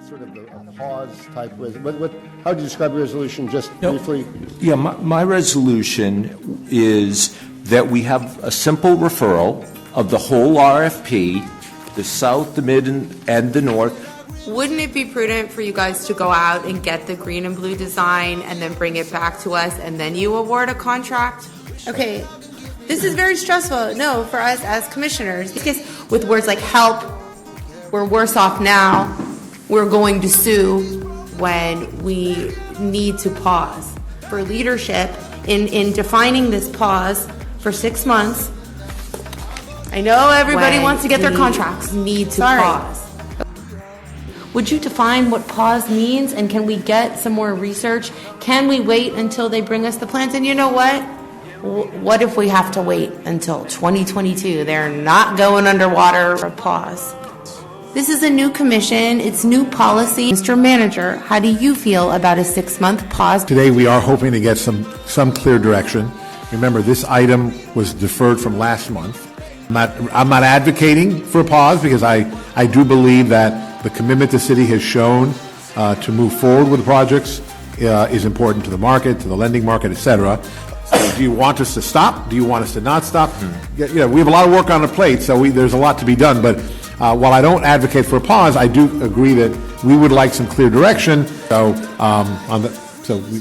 sort of a pause type. How would you describe your resolution, just briefly? Yeah, my resolution is that we have a simple referral of the whole RFP, the south, the mid, and the north. Wouldn't it be prudent for you guys to go out and get the green and blue design and then bring it back to us and then you award a contract? Okay, this is very stressful. No, for us as commissioners, because with words like help, we're worse off now, we're going to sue when we need to pause. For leadership, in defining this pause for 6 months, I know everybody wants to get their contracts. Need to pause. Would you define what pause means, and can we get some more research? Can we wait until they bring us the plans? And you know what? What if we have to wait until 2022? They're not going underwater for pause. This is a new commission. It's new policy. Mr. Manager, how do you feel about a 6-month pause? Today we are hoping to get some clear direction. Remember, this item was deferred from last month. I'm not advocating for a pause because I do believe that the commitment the city has shown to move forward with projects is important to the market, to the lending market, et cetera. So do you want us to stop? Do you want us to not stop? We have a lot of work on the plate, so there's a lot to be done. But while I don't advocate for a pause, I do agree that we would like some clear direction. So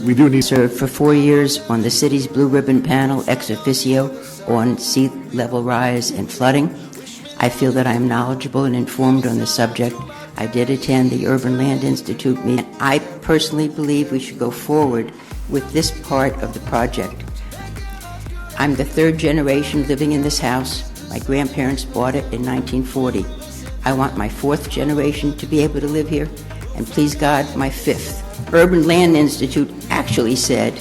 we do need. Served for 4 years on the city's Blue Ribbon Panel ex officio on sea level rise and flooding. I feel that I am knowledgeable and informed on the subject. I did attend the Urban Land Institute meeting. I personally believe we should go forward with this part of the project. I'm the 3rd generation living in this house. My grandparents bought it in 1940. I want my 4th generation to be able to live here, and please God, my 5th. Urban Land Institute actually said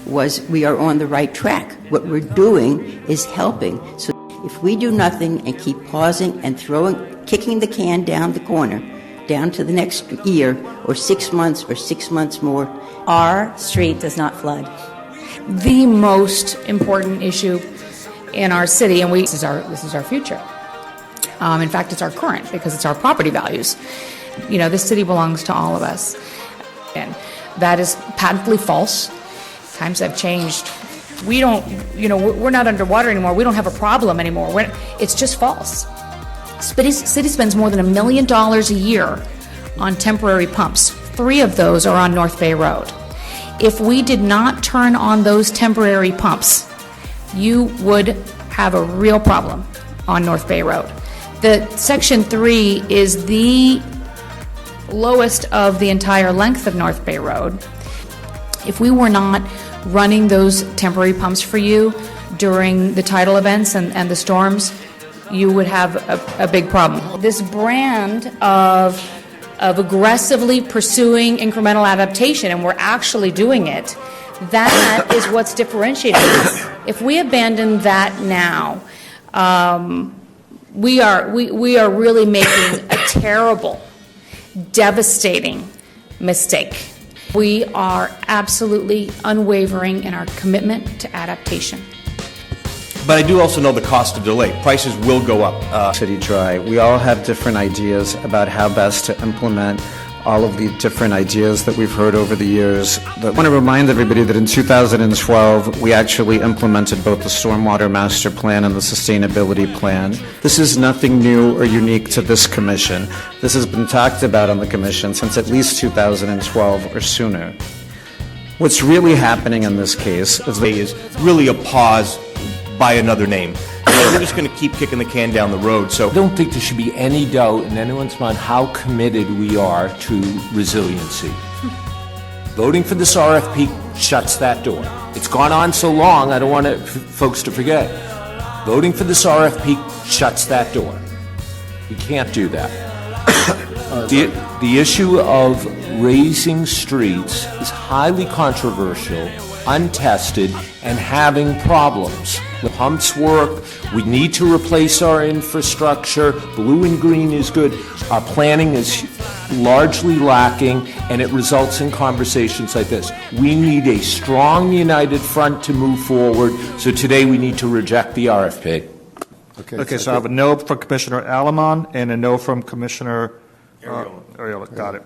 we are on the right track. What we're doing is helping. So if we do nothing and keep pausing and kicking the can down the corner, down to the next year or 6 months or 6 months more. Our street does not flood. The most important issue in our city, and this is our future. In fact, it's our current, because it's our property values. This city belongs to all of us. And that is patently false. Times have changed. We don't, we're not underwater anymore. We don't have a problem anymore. It's just false. The city spends more than $1 million a year on temporary pumps. 3 of those are on North Bay Road. If we did not turn on those temporary pumps, you would have a real problem on North Bay Road. The Section 3 is the lowest of the entire length of North Bay Road. If we were not running those temporary pumps for you during the tidal events and the storms, you would have a big problem. This brand of aggressively pursuing incremental adaptation, and we're actually doing it, that is what's differentiating us. If we abandon that now, we are really making a terrible, devastating mistake. We are absolutely unwavering in our commitment to adaptation. But I do also know the cost of delay. Prices will go up. City Dry. We all have different ideas about how best to implement all of the different ideas that we've heard over the years. I want to remind everybody that in 2012, we actually implemented both the Stormwater Master Plan and the Sustainability Plan. This is nothing new or unique to this commission. This has been talked about on the commission since at least 2012 or sooner. What's really happening in this case is really a pause by another name. We're just going to keep kicking the can down the road. So I don't think there should be any doubt in anyone's mind how committed we are to resiliency. Voting for this RFP shuts that door. It's gone on so long, I don't want folks to forget. Voting for this RFP shuts that door. We can't do that. The issue of raising streets is highly controversial, untested, and having problems. The pumps work. We need to replace our infrastructure. Blue and green is good. Our planning is largely lacking, and it results in conversations like this. We need a strong, united front to move forward, so today we need to reject the RFP. Okay, so I have a no from Commissioner Alamon and a no from Commissioner Ariola. Got it.